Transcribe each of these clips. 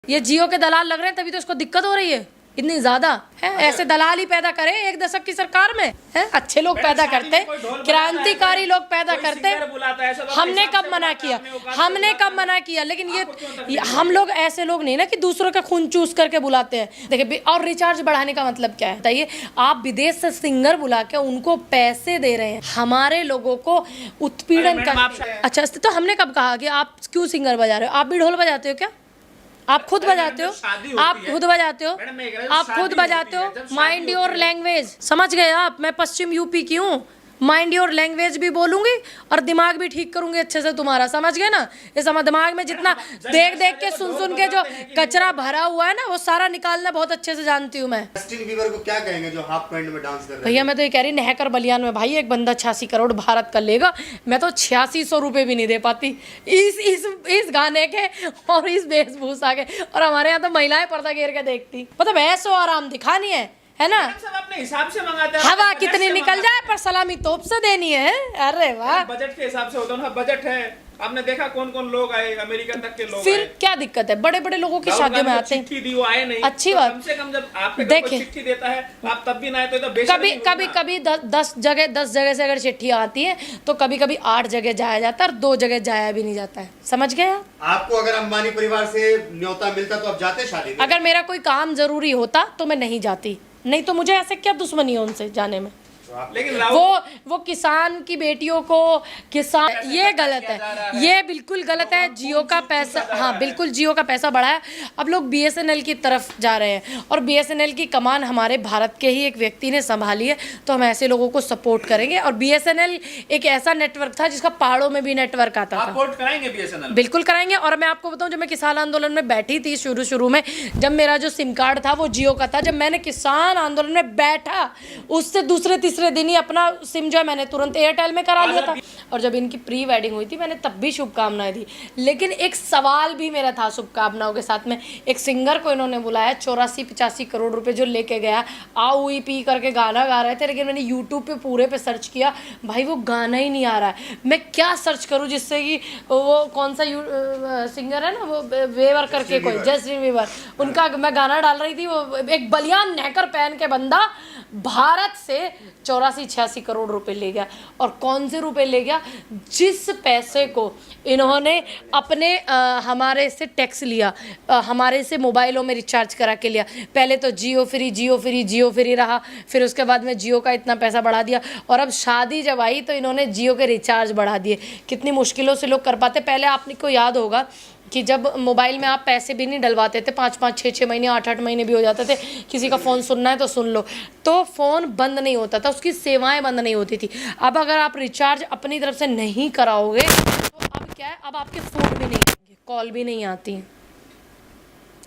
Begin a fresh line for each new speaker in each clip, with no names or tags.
ये जियो के दलाल लग रहे हैं तभी तो इसको दिक्कत हो रही है इतनी ज्यादा है। ऐसे दलाल ही पैदा करे एक दशक की सरकार में है। अच्छे लोग पैदा करते, क्रांतिकारी लोग पैदा करते। हमने कब मना किया? हमने कब मना किया? लेकिन ये हम लोग ऐसे लोग नहीं ना कि दूसरों का खून चूस करके बुलाते हैं। देखिए, और रिचार्ज बढ़ाने का मतलब क्या है बताइए? आप विदेश से सिंगर बुला के उनको पैसे दे रहे हैं, हमारे लोगों को उत्पीड़न कर। अच्छा, तो हमने कब कहा कि आप क्यों सिंगर बजा रहे हो? आप भी ढोल बजाते हो क्या? आप खुद बजाते हो? आप खुद बजाते हो? आप खुद बजाते हो? Mind your language. समझ गए आप? मैं पश्चिम यूपी की हूँ। माइंड योर लैंग्वेज भी बोलूंगी और दिमाग भी ठीक करूंगी अच्छे से तुम्हारा। समझ गए ना? इस दिमाग में जितना देख देख के सुन के जो कचरा भरा हुआ है ना, वो सारा निकालना बहुत अच्छे से जानती हूँ मैं।
जस्टिन बीबर को क्या कहेंगे जो हाफ पैंट में डांस कर रहे हैं?
भैया मैं तो ये कह रही, नहकर बलियान में भाई एक बंदा 86 करोड़ भारत का लेगा। मैं तो 8600 रुपये भी नहीं दे पाती इस गाने के और इस वेशभूषा के। और हमारे यहाँ तो महिलाएं पर्दा घेर के देखती, मतलब ऐसो आराम दिखानी है ना?
सब अपने हिसाब से मंगाते हैं।
हवा कितनी निकल जाए पर सलामी तोप से देनी है। अरे वाह,
बजट के हिसाब से होता है ना। बजट है, आपने देखा कौन कौन लोग आए, अमेरिका तक के लोग
फिर
आए।
क्या दिक्कत है? बड़े बड़े लोगों की शादियों में आते हैं।
चिट्ठी दी, वो आए नहीं।
अच्छी
तो
बात।
कम से कम जब आपके
देखिए,
चिट्ठी देता है आप तब भी ना आए तो
कभी कभी 10 जगह से अगर चिट्ठी आती है तो कभी कभी 8 जगह जाया जाता है और 2 जगह जाया भी नहीं जाता है। समझ गए आप?
आपको अगर अंबानी परिवार से न्योता मिलता तो आप जाते शादी में?
अगर मेरा कोई काम जरूरी होता तो मैं नहीं जाती, नहीं तो मुझे ऐसे क्या दुश्मनी है उनसे जाने में।
लेकिन
वो किसान की बेटियों को किसान, ये गलत है, ये बिल्कुल गलत है। जियो का पैसा, हाँ बिल्कुल जियो का पैसा बढ़ा है। अब लोग बीएसएनएल की तरफ जा रहे हैं और बीएसएनएल की कमान हमारे भारत के ही एक व्यक्ति ने संभाली है, तो हम ऐसे लोगों को सपोर्ट करेंगे। और बीएसएनएल एक ऐसा नेटवर्क था जिसका पहाड़ों में भी नेटवर्क आता था।
सपोर्ट कराएंगे बीएसएनएल?
बिल्कुल कराएंगे। और मैं आपको बताऊं, जब मैं किसान आंदोलन में बैठी थी शुरू में, जब मेरा जो सिम कार्ड था वो जियो का था, जब मैंने किसान आंदोलन में बैठा उससे दूसरे तीसरे दिन ही अपना सिम जो है मैंने तुरंत एयरटेल में करा लिया था। और जब इनकी प्री वेडिंग हुई थी मैंने तब भी शुभकामनाएं दी। लेकिन एक सवाल भी मेरा था शुभकामनाओं के साथ में। एक सिंगर को इन्होंने बुलाया, 84-85 करोड़ रुपए जो लेके गया, आओ ई पी करके गाना गा रहे थे। लेकिन मैंने यूट्यूब पे पूरे पे सर्च किया, भाई वो गाना ही नहीं आ रहा है। मैं क्या सर्च करूँ जिससे कि वो कौन सा सिंगर है ना, वो वेवर करके कोई, जस्टिन बीबर, उनका मैं गाना डाल रही थी। वो एक बलियान नहकर पहन के बंदा भारत से 84-86 करोड़ रुपए ले गया। और कौन से रुपए ले गया? जिस पैसे को इन्होंने अपने हमारे से टैक्स लिया, हमारे से मोबाइलों में रिचार्ज करा के लिया। पहले तो जियो फ्री रहा, फिर उसके बाद में जियो का इतना पैसा बढ़ा दिया, और अब शादी जब आई तो इन्होंने जियो के रिचार्ज बढ़ा दिए। कितनी मुश्किलों से लोग कर पाते। पहले आपको याद होगा कि जब मोबाइल में आप पैसे भी नहीं डलवाते थे, 5-5, 6-6 महीने, 8-8 महीने भी हो जाते थे, किसी का फ़ोन सुनना है तो सुन लो, तो फ़ोन बंद नहीं होता था, उसकी सेवाएं बंद नहीं होती थी। अब अगर आप रिचार्ज अपनी तरफ से नहीं कराओगे तो अब क्या है, अब आपके फ़ोन भी नहीं आएंगे, कॉल भी नहीं आती हैं।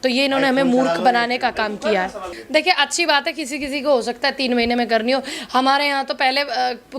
तो ये इन्होंने हमें मूर्ख बनाने का काम किया है। देखिए, अच्छी बात है, किसी किसी को हो सकता है 3 महीने में करनी हो। हमारे यहाँ तो पहले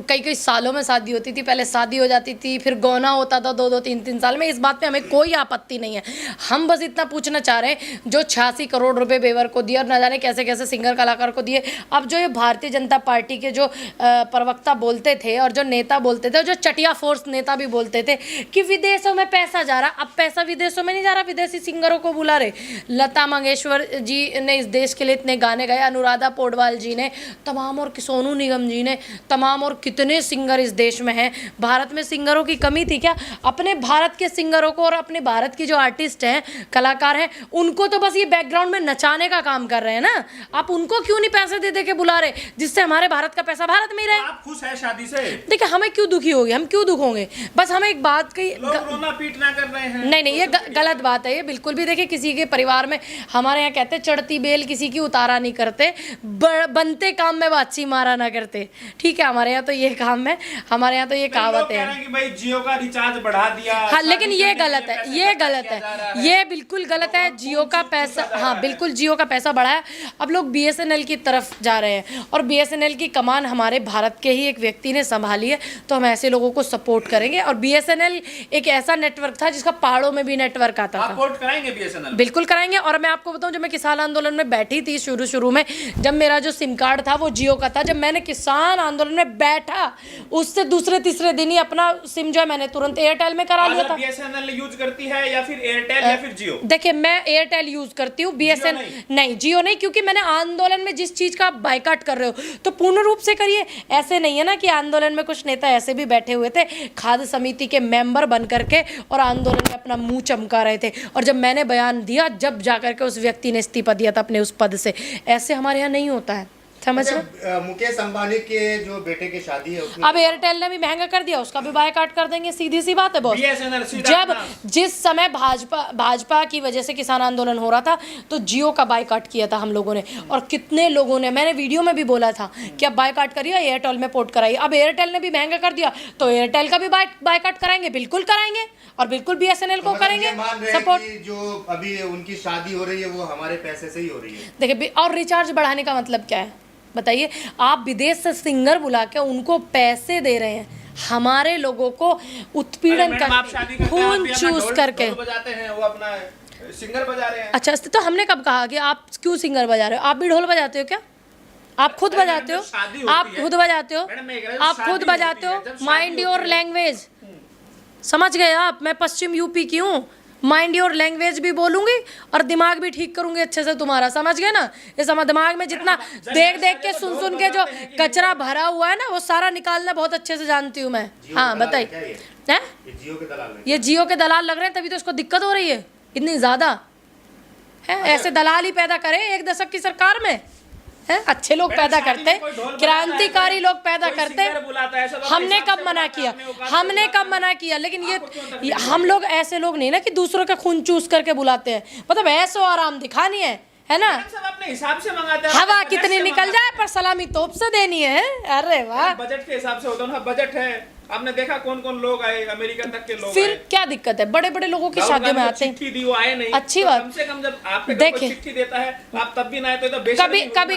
कई सालों में शादी होती थी। पहले शादी हो जाती थी, फिर गौना होता था 2-2, 3-3 साल में। इस बात पे हमें कोई आपत्ति नहीं है। हम बस इतना पूछना चाह रहे हैं, जो 86 करोड़ रुपए बेवर को दिए और न जाने कैसे कैसे सिंगर कलाकार को दिए, अब जो ये भारतीय जनता पार्टी के जो प्रवक्ता बोलते थे और जो नेता बोलते थे, और जो चटिया फोर्स नेता भी बोलते थे कि विदेशों में पैसा जा रहा, अब पैसा विदेशों में नहीं जा रहा, विदेशी सिंगरों को बुला रहे। लता मंगेशकर जी ने इस देश के लिए इतने गाने गाए, अनुराधा पौडवाल जी ने तमाम, और सोनू निगम जी ने तमाम, और कितने सिंगर इस देश में हैं। भारत में सिंगरों की कमी थी क्या? अपने भारत के सिंगरों को और अपने भारत की जो आर्टिस्ट हैं, कलाकार हैं, उनको तो बस ये बैकग्राउंड में नचाने का काम कर रहे हैं ना। आप उनको क्यों नहीं पैसे दे के बुला रहे, जिससे हमारे भारत का पैसा भारत में ही रहे?
आप खुश है शादी से?
देखिए, हमें क्यों दुखी होंगे, हम क्यों दुख होंगे? बस हमें एक बात की,
रोना पीटना कर रहे हैं।
नहीं, ये गलत बात है ये बिल्कुल भी। देखिए, किसी के परिवार में, हमारे यहाँ कहते हैं, चढ़ती बेल किसी की उतारा नहीं करते, बनते काम में बाछी मारा ना करते। ठीक है, हमारे यहाँ तो ये काम है, हमारे यहाँ तो ये कहावत है
कि भाई जियो का रिचार्ज बढ़ा दिया।
हाँ, लेकिन ये गलत है, ये गलत है, ये बिल्कुल गलत है। जियो का पैसा, हाँ बिल्कुल जियो का पैसा बढ़ा है। अब लोग बीएसएनएल की तरफ जा रहे हैं और बीएसएनएल की कमान हमारे भारत के ही एक व्यक्ति ने संभाली है, तो हम ऐसे लोगों को सपोर्ट करेंगे। और बीएसएनएल एक ऐसा नेटवर्क था जिसका पहाड़ों में भी नेटवर्क आता था।
सपोर्ट कराएंगे बीएसएनएल?
बिल्कुल कराएंगे। कराएंगे। और मैं आपको बताऊं, जब मैं किसान आंदोलन में बैठी थी शुरू में, जब मेरा जो सिम कार्ड था वो जियो का था, जब मैंने किसान आंदोलन में बैठा उससे दूसरे तीसरे दिन ही अपना सिम जो है मैंने तुरंत एयरटेल में करा लिया था।
बीएसएनएल यूज करती है या फिर एयरटेल या फिर जियो?
देखिए, मैं एयरटेल यूज करती हूँ, बीएसएनएल नहीं, जियो नहीं, क्योंकि मैंने आंदोलन में जिस चीज का बायकॉट कर रहे हो तो पूर्ण रूप से करिए। ऐसे नहीं है ना कि आंदोलन में कुछ नेता ऐसे भी बैठे हुए थे खाद्य समिति के मेंबर बन करके और आंदोलन में अपना मुंह चमका रहे थे, और जब मैंने बयान दिया, जब जाकर के उस व्यक्ति ने इस्तीफा दिया था अपने उस पद से। ऐसे हमारे यहाँ नहीं होता है, समझ रहे?
मुकेश अंबानी के जो बेटे की शादी है उसमें
अब एयरटेल ने भी महंगा कर दिया, उसका भी बायकॉट कर देंगे, सीधी सी बात है बॉस। जब जिस समय भाजपा की वजह से किसान आंदोलन हो रहा था तो जियो का बायकॉट किया था हम लोगों ने, और कितने लोगों ने, मैंने वीडियो में भी बोला था कि अब बायकॉट करिए, एयरटेल में पोर्ट कराइए। अब एयरटेल ने भी महंगा कर दिया तो एयरटेल का भी बायकॉट कराएंगे, बिल्कुल कराएंगे, और बिल्कुल बीएसएनएल को करेंगे सपोर्ट।
जो अभी उनकी शादी हो रही है वो हमारे पैसे से ही हो रही है।
देखिए, और रिचार्ज बढ़ाने का मतलब क्या है बताइए? आप विदेश से सिंगर बुला के उनको पैसे दे रहे हैं, हमारे लोगों को उत्पीड़न कर, खून चूस करके
बजाते हैं, वो अपना सिंगर बजा रहे हैं।
अच्छा, तो हमने कब कहा कि आप क्यों सिंगर बजा रहे हो? आप भी ढोल बजाते हो क्या? आप खुद बजाते हो? आप खुद बजाते हो? आप खुद बजाते हो? माइंड योर लैंग्वेज, समझ गए आप? मैं पश्चिम यूपी की हूँ, माइंड योर लैंग्वेज भी बोलूंगी और दिमाग भी ठीक करूंगी अच्छे से तुम्हारा, समझ गए ना? इस दिमाग में जितना देख के सुन के जो कचरा भरा हुआ है ना, वो सारा निकालना बहुत अच्छे से जानती हूँ मैं। हाँ बताइए, ये जियो के दलाल लग रहे हैं, तभी तो इसको दिक्कत हो रही है इतनी ज्यादा है। ऐसे दलाल ही पैदा करे एक दशक की सरकार में है, अच्छे लोग पैदा करते, क्रांतिकारी लोग पैदा करते। हमने कब मना किया? हमने कब मना किया? लेकिन ये हम लोग ऐसे लोग नहीं ना कि दूसरों का खून चूस करके बुलाते हैं, मतलब ऐसो आराम दिखानी है ना?
सब अपने हिसाब से मंगाते हैं,
हवा कितनी निकल जाए पर सलामी तोप से देनी है। अरे वाह,
बजट के हिसाब से होता है। बजट है, आपने देखा कौन कौन लोग आए, अमेरिका तक के लोग
फिर
आए।
क्या दिक्कत है? बड़े बड़े लोगों की शादियों में आते हैं,
चिट्ठी दी, वो आए नहीं,
अच्छी
तो
बात।
कम से कम जब आप पे
देखिए,
चिट्ठी देता है आप तब भी ना आए तो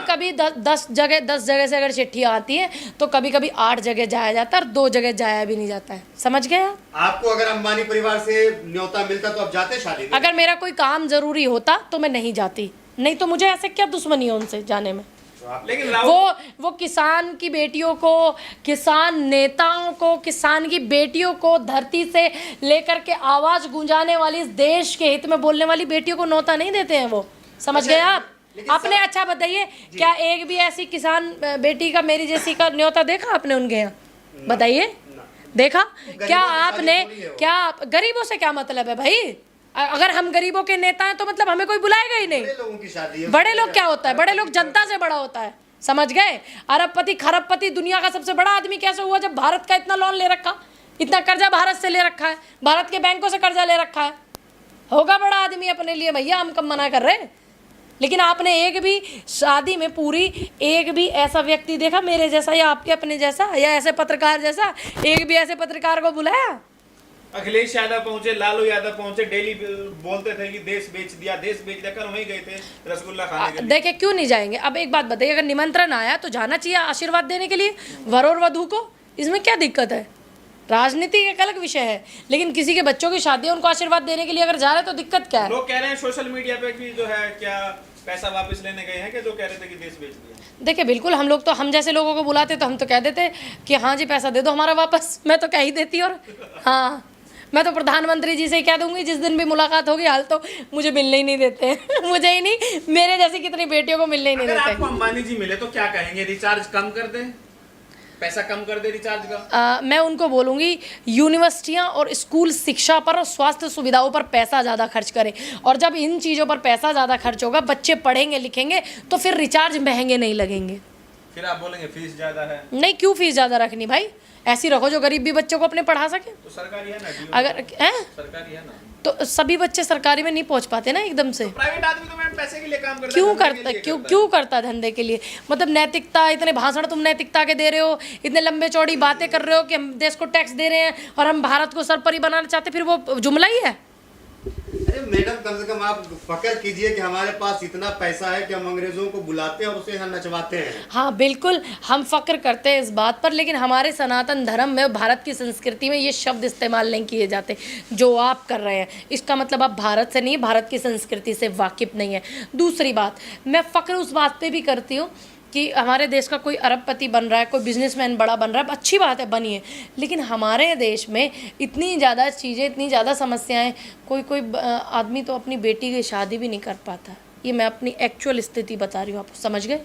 कभी 10 जगह से अगर चिट्ठियाँ आती हैं तो कभी 8 जगह जाया जाता है और 2 जगह जाया भी नहीं जाता है, समझ गए आप?
आपको अगर अंबानी परिवार से न्योता मिलता तो आप जाते शादी में?
अगर मेरा कोई काम जरूरी होता तो मैं नहीं जाती, नहीं तो मुझे ऐसे क्या दुश्मनी है उनसे जाने में।
लेकिन
वो किसान की बेटियों को, किसान नेताओं को, किसान की बेटियों को, धरती से लेकर के आवाज गूंजाने वाली, इस देश के हित में बोलने वाली बेटियों को न्योता नहीं देते हैं वो, समझ गए आप? आपने अच्छा बताइए, क्या एक भी ऐसी किसान बेटी का, मेरी जैसी का न्योता देखा आपने उनके यहाँ? बताइए, देखा क्या आपने? क्या गरीबों से क्या मतलब है भाई? अगर हम गरीबों के नेता हैं तो मतलब हमें कोई बुलाएगा ही नहीं।
बड़े लोगों की शादी है।
बड़े लोग क्या होता है? बड़े लोग जनता से बड़ा होता है, समझ गए? अरबपति खरबपति दुनिया का सबसे बड़ा आदमी कैसे हुआ? जब भारत का इतना लोन ले रखा, इतना कर्जा भारत से ले रखा है, भारत के बैंकों से कर्जा ले रखा है, होगा बड़ा आदमी अपने लिए भैया, हम कब मना कर रहे हैं? लेकिन आपने एक भी शादी में पूरी एक भी ऐसा व्यक्ति देखा मेरे जैसा या आपके अपने जैसा या ऐसे पत्रकार जैसा, एक भी ऐसे पत्रकार को बुलाया?
अखिलेश यादव पहुंचे, लालू यादव पहुंचे, डेली बोलते थे कि देश बेच दिया, कल वहीं गए थे रसगुल्ला खाने के लिए।
देखिए, क्यों नहीं जाएंगे? अब एक बात बताइए, अगर निमंत्रण आया तो जाना चाहिए आशीर्वाद देने के लिए वर और वधू को, इसमें क्या दिक्कत है? राजनीति एक अलग विषय है, लेकिन किसी के बच्चों की शादी है, उनको आशीर्वाद देने के लिए अगर जा रहे तो दिक्कत क्या है?
लोग कह रहे हैं सोशल मीडिया पे कि जो है क्या पैसा वापस लेने गए हैं, कि जो कह रहे थे कि देश बेच दिया।
देखिए, बिल्कुल, हम लोग तो, हम जैसे लोगों को बुलाते तो हम तो कह देते कि हाँ जी पैसा दे दो हमारा वापस, मैं तो कह ही देती। और हाँ, मैं तो प्रधानमंत्री जी से ही कह दूंगी जिस दिन भी मुलाकात होगी, हाल तो मुझे मिलने ही नहीं देते मुझे ही नहीं, मेरे जैसी कितनी बेटियों को मिलने ही नहीं देते।
आपको अंबानी जी मिले तो क्या कहेंगे? रिचार्ज कम कर दे, पैसा कम कर दे रिचार्ज का?
मैं उनको बोलूँगी यूनिवर्सिटियाँ और स्कूल शिक्षा पर और स्वास्थ्य सुविधाओं पर पैसा ज़्यादा खर्च करें, और जब इन चीज़ों पर पैसा ज़्यादा खर्च होगा, बच्चे पढ़ेंगे लिखेंगे तो फिर रिचार्ज महंगे नहीं लगेंगे।
फिर आप बोलेंगे फीस ज़्यादा है।
नहीं, क्यों फीस ज़्यादा रखनी भाई? ऐसी रखो जो गरीब भी बच्चों को अपने पढ़ा सके।
तो सरकारी है ना,
अगर है
सरकारी है ना,
तो सभी बच्चे सरकारी में नहीं पहुंच पाते ना एकदम से।
प्राइवेट आदमी तो मैम पैसे के लिए काम करता है,
क्यों करता? क्यों करता है? धंधे के लिए, मतलब नैतिकता, इतने भाषण तुम नैतिकता के दे रहे हो, इतने लंबे चौड़ी बातें कर रहे हो कि हम देश को टैक्स दे रहे हैं और हम भारत को सरपरी बनाना चाहते, फिर वो जुमला ही है।
अच्छा मैडम, कम से कम आप फक्र कीजिए कि हमारे पास इतना पैसा है कि हम अंग्रेजों को बुलाते हैं और उसे यहाँ नचवाते हैं।
हाँ बिल्कुल, हम फ़क्र करते हैं इस बात पर, लेकिन हमारे सनातन धर्म में, भारत की संस्कृति में ये शब्द इस्तेमाल नहीं किए जाते जो आप कर रहे हैं। इसका मतलब आप भारत से नहीं, भारत की संस्कृति से वाकिफ़ नहीं है। दूसरी बात, मैं फ़क्र उस बात पे भी करती हूँ कि हमारे देश का कोई अरबपति बन रहा है, कोई बिजनेसमैन बड़ा बन रहा है, अच्छी बात है, बनिए, लेकिन हमारे देश में इतनी ज़्यादा चीज़ें, इतनी ज़्यादा समस्याएं, कोई आदमी तो अपनी बेटी की शादी भी नहीं कर पाता। ये मैं अपनी एक्चुअल स्थिति बता रही हूँ, आप समझ गए?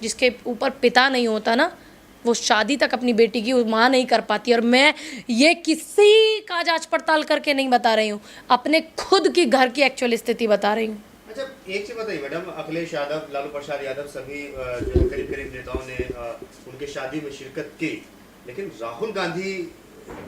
जिसके ऊपर पिता नहीं होता ना, वो शादी तक अपनी बेटी की माँ नहीं कर पाती। और मैं ये किसी का जांच पड़ताल करके नहीं बता रही हूँ, अपने खुद की घर की एक्चुअल स्थिति बता रही हूँ।
अच्छा एक चीज बताइए मैडम, अखिलेश यादव, लालू प्रसाद यादव, सभी जो करीब करीब नेताओं ने उनके शादी में शिरकत की, लेकिन राहुल गांधी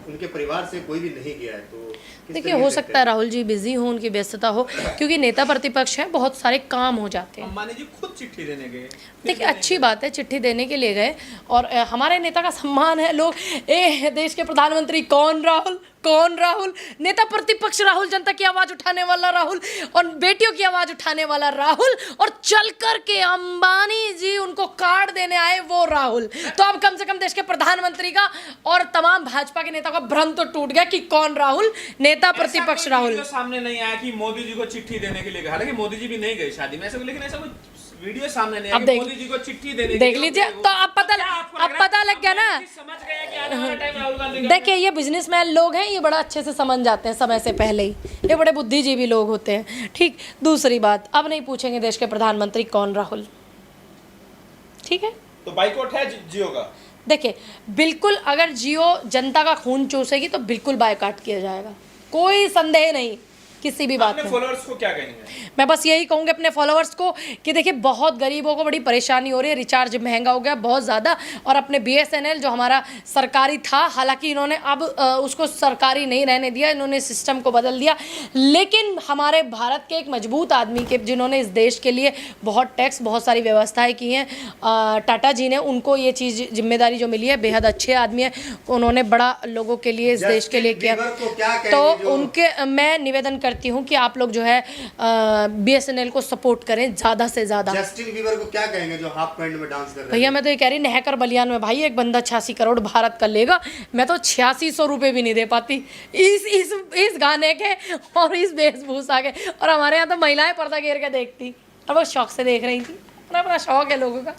उनके परिवार से कोई भी नहीं गया है, तो
देखिए, हो सकता है राहुल जी बिजी हो, उनकी व्यस्तता हो, क्योंकि नेता प्रतिपक्ष हैं, बहुत सारे काम हो जाते हैं।
अंबानी जी खुद चिट्ठी देने गए।
देखिए, अच्छी बात है, चिट्ठी देने के लिए गए, और हमारे नेता का सम्मान है। लोग देश के प्रधानमंत्री कौन राहुल, नेता प्रतिपक्ष राहुल, जनता की आवाज़ उठाने वाला राहुल, और बेटियों की आवाज़ उठाने वाला राहुल, और चल कर के अंबानी जी उनको कार्ड देने आए वो राहुल। तो अब कम से कम देश के प्रधानमंत्री का और तमाम भाजपा के नेता का भ्रम तो टूट गया कि कौन राहुल, नेता प्रतिपक्ष राहुल।
सामने नहीं आया कि मोदी जी को चिट्ठी देने के लिए गए, हालांकि मोदी जी भी नहीं गए शादी में, ऐसा, लेकिन ऐसा कोई वीडियो सामने नहीं आया कि मोदी जी को चिट्ठी देने
देख लीजिए, तो अब पता लग गया ना।
समझ गया कि आने वाला टाइम राहुल गांधी का।
देखिए, ये बिजनेसमैन लोग हैं, ये बड़ा अच्छे से समझ जाते हैं समय से पहले ही, ये बड़े बुद्धिजीवी लोग होते हैं। ठीक, दूसरी बात, अब नहीं पूछेंगे देश के प्रधानमंत्री कौन राहुल, ठीक है?
तो बाइकआउट है जियो का।
देखिए, बिल्कुल, अगर जियो जनता का खून चूसेगी तो बिल्कुल बायकॉट किया जाएगा, कोई संदेह नहीं किसी भी बात में।
अपने फॉलोअर्स को क्या कहेंगे?
मैं बस यही कहूँगी अपने फॉलोअर्स को कि देखिए, बहुत गरीबों को बड़ी परेशानी हो रही है, रिचार्ज महंगा हो गया बहुत ज़्यादा, और अपने BSNL जो हमारा सरकारी था, हालांकि इन्होंने अब उसको सरकारी नहीं रहने दिया, इन्होंने सिस्टम को बदल दिया, लेकिन हमारे भारत के एक मजबूत आदमी के, जिन्होंने इस देश के लिए बहुत टैक्स, बहुत सारी व्यवस्थाएँ की हैं, टाटा जी ने, उनको ये चीज़ जिम्मेदारी जो मिली है, बेहद अच्छे आदमी है, उन्होंने बड़ा लोगों के लिए, इस देश के लिए किया। तो उनके मैं निवेदन करती हूँ कि आप लोग जो है BSNL को सपोर्ट करें ज़्यादा से ज़्यादा।
जस्टिन बीबर को क्या कहेंगे जो हाफ पैंट में डांस कर रहे हैं?
भैया, मैं तो ये कह रही, नहकर बलियान में भाई एक बंदा 86 करोड़ भारत का लेगा, मैं तो 8600 रुपये भी नहीं दे पाती इस गाने के और इस वेशभूषा के। और हमारे यहाँ तो महिलाएं पर्दा घेर के देखती, और वो शौक से देख रही थी, अपना शौक है लोगों का।